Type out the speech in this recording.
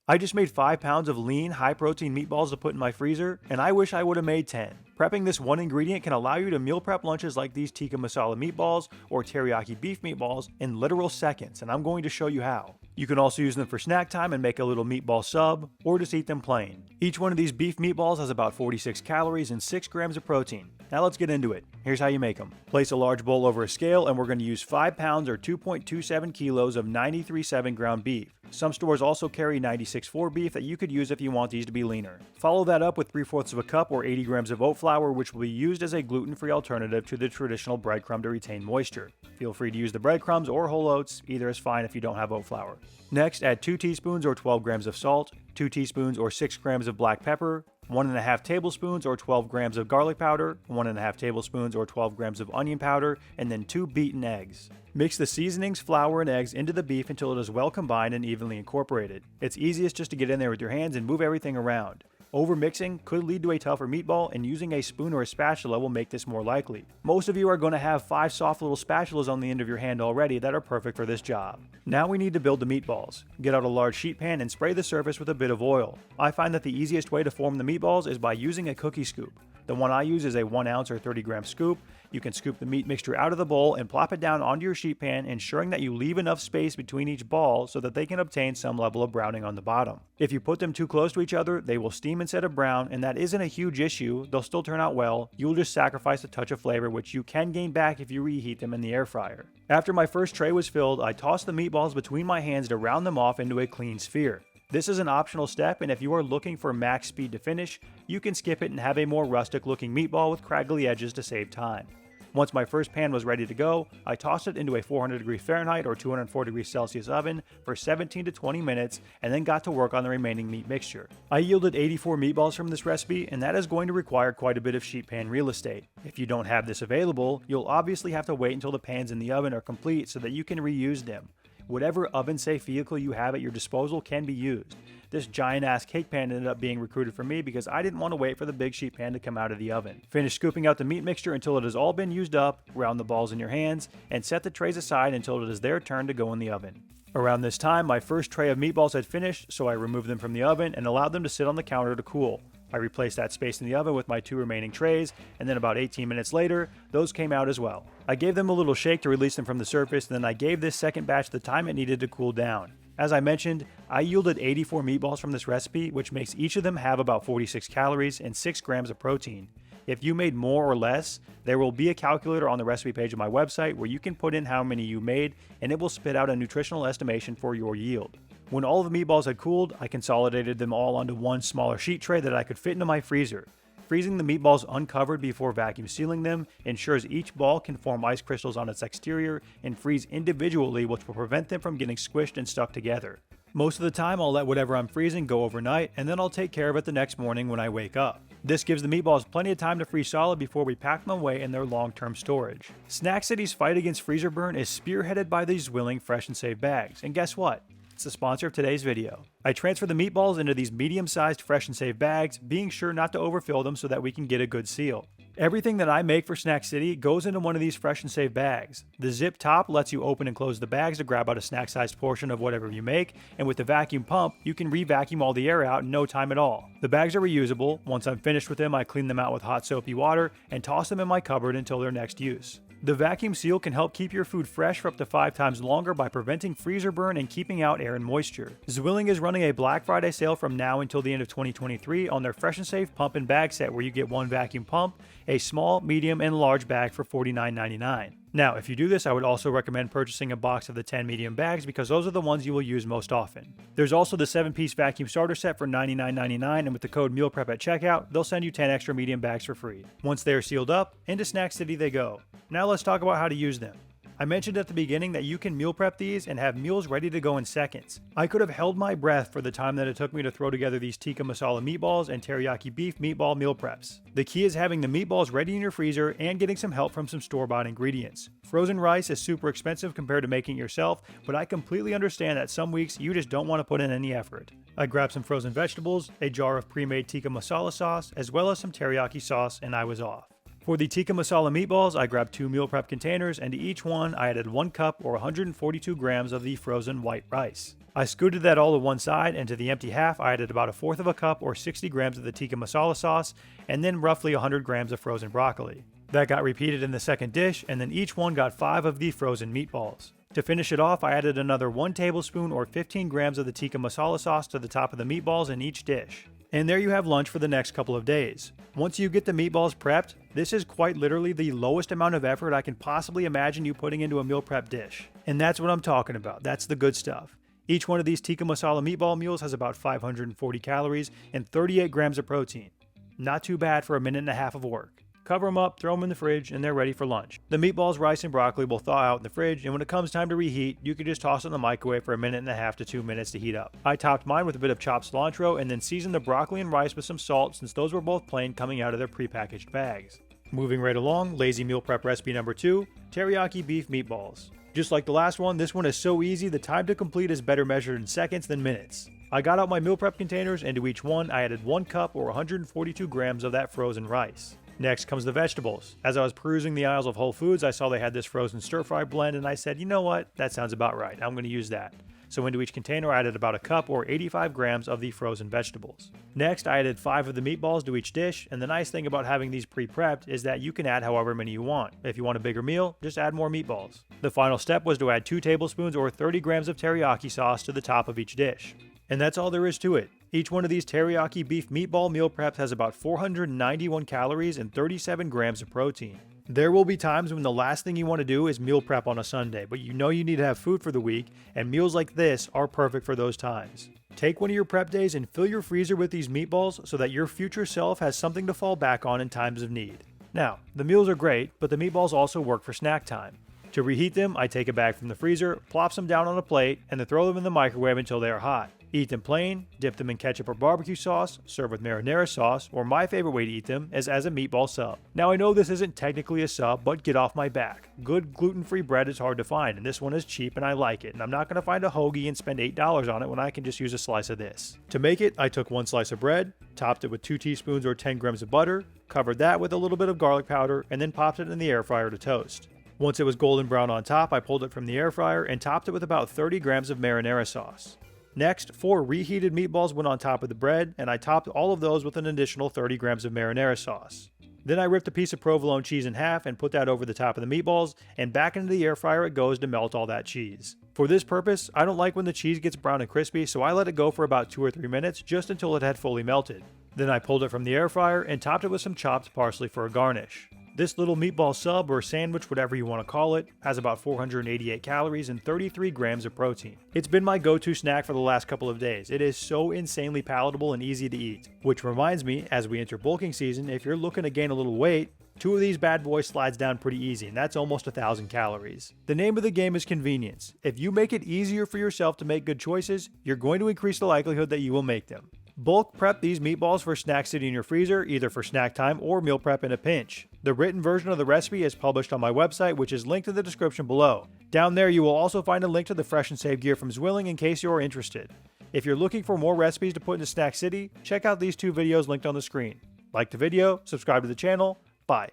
I just made 5 pounds of lean, high-protein meatballs to put in my freezer, and I wish I would have made 10. Prepping this one ingredient can allow you to meal prep lunches like these Tikka Masala meatballs or teriyaki beef meatballs in literal seconds, and I'm going to show you how. You can also use them for snack time and make a little meatball sub, or just eat them plain. Each one of these beef meatballs has about 46 calories and 6 grams of protein. Now let's get into it. Here's how you make them. Place a large bowl over a scale, and we're going to use 5 pounds or 2.27 kilos of 93.7 ground beef. Some stores also carry 96.4 beef that you could use if you want these to be leaner. Follow that up with 3/4 of a cup or 80 grams of oat flour, which will be used as a gluten-free alternative to the traditional breadcrumb to retain moisture. Feel free to use the breadcrumbs or whole oats, either is fine if you don't have oat flour. Next, add 2 teaspoons or 12 grams of salt, 2 teaspoons or 6 grams of black pepper, 1.5 tablespoons or 12 grams of garlic powder, 1.5 tablespoons or 12 grams of onion powder, and then 2 beaten eggs. Mix the seasonings, flour, and eggs into the beef until it is well combined and evenly incorporated. It's easiest just to get in there with your hands and move everything around. Overmixing could lead to a tougher meatball, and using a spoon or a spatula will make this more likely. Most of you are going to have 5 soft little spatulas on the end of your hand already that are perfect for this job. Now we need to build the meatballs. Get out a large sheet pan and spray the surface with a bit of oil. I find that the easiest way to form the meatballs is by using a cookie scoop. The one I use is a 1 ounce or 30 gram scoop. You can scoop the meat mixture out of the bowl and plop it down onto your sheet pan, ensuring that you leave enough space between each ball so that they can obtain some level of browning on the bottom. If you put them too close to each other, they will steam instead of brown, and that isn't a huge issue. They'll still turn out well. You'll just sacrifice a touch of flavor, which you can gain back if you reheat them in the air fryer. After my first tray was filled, I tossed the meatballs between my hands to round them off into a clean sphere. This is an optional step, and if you are looking for max speed to finish, you can skip it and have a more rustic looking meatball with craggly edges to save time. Once my first pan was ready to go, I tossed it into a 400 Fahrenheit or 204 Celsius oven for 17 to 20 minutes and then got to work on the remaining meat mixture. I yielded 84 meatballs from this recipe, and that is going to require quite a bit of sheet pan real estate. If you don't have this available, you'll obviously have to wait until the pans in the oven are complete so that you can reuse them. Whatever oven-safe vehicle you have at your disposal can be used. This giant-ass cake pan ended up being recruited for me because I didn't want to wait for the big sheet pan to come out of the oven. Finish scooping out the meat mixture until it has all been used up, round the balls in your hands, and set the trays aside until it is their turn to go in the oven. Around this time, my first tray of meatballs had finished, so I removed them from the oven and allowed them to sit on the counter to cool. I replaced that space in the oven with my 2 remaining trays, and then about 18 minutes later, those came out as well. I gave them a little shake to release them from the surface, and then I gave this second batch the time it needed to cool down. As I mentioned, I yielded 84 meatballs from this recipe, which makes each of them have about 46 calories and 6 grams of protein. If you made more or less, there will be a calculator on the recipe page of my website where you can put in how many you made, and it will spit out a nutritional estimation for your yield. When all of the meatballs had cooled, I consolidated them all onto one smaller sheet tray that I could fit into my freezer. Freezing the meatballs uncovered before vacuum sealing them ensures each ball can form ice crystals on its exterior and freeze individually, which will prevent them from getting squished and stuck together. Most of the time, I'll let whatever I'm freezing go overnight, and then I'll take care of it the next morning when I wake up. This gives the meatballs plenty of time to freeze solid before we pack them away in their long-term storage. Snack City's fight against freezer burn is spearheaded by these Zwilling Fresh and Safe bags, and guess what? It's the sponsor of today's video. I transfer the meatballs into these medium-sized Fresh and Safe bags, being sure not to overfill them so that we can get a good seal. Everything that I make for Snack City goes into one of these Fresh and Safe bags. The zip top lets you open and close the bags to grab out a snack-sized portion of whatever you make, and with the vacuum pump, you can re-vacuum all the air out in no time at all. The bags are reusable. Once I'm finished with them, I clean them out with hot soapy water and toss them in my cupboard until their next use. The vacuum seal can help keep your food fresh for up to 5 times longer by preventing freezer burn and keeping out air and moisture. Zwilling is running a Black Friday sale from now until the end of 2023 on their Fresh and Safe pump and bag set, where you get one vacuum pump, a small, medium, and large bag for $49.99. Now, if you do this, I would also recommend purchasing a box of the 10 medium bags because those are the ones you will use most often. There's also the 7-piece vacuum starter set for $99.99, and with the code MEALPREP at checkout, they'll send you 10 extra medium bags for free. Once they are sealed up, into Snack City they go. Now let's talk about how to use them. I mentioned at the beginning that you can meal prep these and have meals ready to go in seconds. I could have held my breath for the time that it took me to throw together these Tikka Masala meatballs and teriyaki beef meatball meal preps. The key is having the meatballs ready in your freezer and getting some help from some store-bought ingredients. Frozen rice is super expensive compared to making it yourself, but I completely understand that some weeks you just don't want to put in any effort. I grabbed some frozen vegetables, a jar of pre-made Tikka Masala sauce, as well as some teriyaki sauce, and I was off. For the tikka masala meatballs, I grabbed 2 meal prep containers, and to each one I added 1 cup or 142 grams of the frozen white rice. I scooted that all to one side, and to the empty half I added about 1/4 of a cup or 60 grams of the tikka masala sauce, and then roughly 100 grams of frozen broccoli. That got repeated in the second dish, and then each one got 5 of the frozen meatballs. To finish it off, I added another 1 tablespoon or 15 grams of the tikka masala sauce to the top of the meatballs in each dish. And there you have lunch for the next couple of days. Once you get the meatballs prepped, this is quite literally the lowest amount of effort I can possibly imagine you putting into a meal prep dish. And that's what I'm talking about. That's the good stuff. Each one of these tikka masala meatball meals has about 540 calories and 38 grams of protein. Not too bad for a minute and a half of work. Cover them up, throw them in the fridge, and they're ready for lunch. The meatballs, rice, and broccoli will thaw out in the fridge, and when it comes time to reheat, you can just toss it in the microwave for a minute and a half to 2 minutes to heat up. I topped mine with a bit of chopped cilantro and then seasoned the broccoli and rice with some salt since those were both plain coming out of their prepackaged bags. Moving right along, lazy meal prep recipe number 2, teriyaki beef meatballs. Just like the last one, this one is so easy the time to complete is better measured in seconds than minutes. I got out my meal prep containers, and to each one I added 1 cup or 142 grams of that frozen rice. Next comes the vegetables. As I was perusing the aisles of Whole Foods, I saw they had this frozen stir-fry blend, and I said, you know what, that sounds about right, I'm going to use that. So into each container I added about 1 cup or 85 grams of the frozen vegetables. Next, I added 5 of the meatballs to each dish, and the nice thing about having these pre-prepped is that you can add however many you want. If you want a bigger meal, just add more meatballs. The final step was to add 2 tablespoons or 30 grams of teriyaki sauce to the top of each dish. And that's all there is to it. Each one of these teriyaki beef meatball meal preps has about 491 calories and 37 grams of protein. There will be times when the last thing you want to do is meal prep on a Sunday, but you know you need to have food for the week, and meals like this are perfect for those times. Take one of your prep days and fill your freezer with these meatballs so that your future self has something to fall back on in times of need. Now, the meals are great, but the meatballs also work for snack time. To reheat them, I take a bag from the freezer, plop some down on a plate, and then throw them in the microwave until they are hot. Eat them plain, dip them in ketchup or barbecue sauce, serve with marinara sauce, or my favorite way to eat them is as a meatball sub. Now I know this isn't technically a sub, but get off my back. Good gluten-free bread is hard to find, and this one is cheap and I like it, and I'm not going to find a hoagie and spend $8 on it when I can just use a slice of this. To make it, I took 1 slice of bread, topped it with 2 teaspoons or 10 grams of butter, covered that with a little bit of garlic powder, and then popped it in the air fryer to toast. Once it was golden brown on top, I pulled it from the air fryer and topped it with about 30 grams of marinara sauce. Next, 4 reheated meatballs went on top of the bread, and I topped all of those with an additional 30 grams of marinara sauce. Then I ripped a piece of provolone cheese in half and put that over the top of the meatballs, and back into the air fryer it goes to melt all that cheese. For this purpose, I don't like when the cheese gets brown and crispy, so I let it go for about 2 or 3 minutes just until it had fully melted. Then I pulled it from the air fryer and topped it with some chopped parsley for a garnish. This little meatball sub or sandwich, whatever you want to call it, has about 488 calories and 33 grams of protein. It's been my go-to snack for the last couple of days. It is so insanely palatable and easy to eat. Which reminds me, as we enter bulking season, if you're looking to gain a little weight, 2 of these bad boys slides down pretty easy, and that's almost 1,000 calories. The name of the game is convenience. If you make it easier for yourself to make good choices, you're going to increase the likelihood that you will make them. Bulk prep these meatballs for snacks sitting in your freezer, either for snack time or meal prep in a pinch. The written version of the recipe is published on my website, which is linked in the description below. Down there you will also find a link to the Fresh and Save gear from Zwilling in case you are interested. If you're looking for more recipes to put into Snack City, check out these 2 videos linked on the screen. Like the video, subscribe to the channel, bye.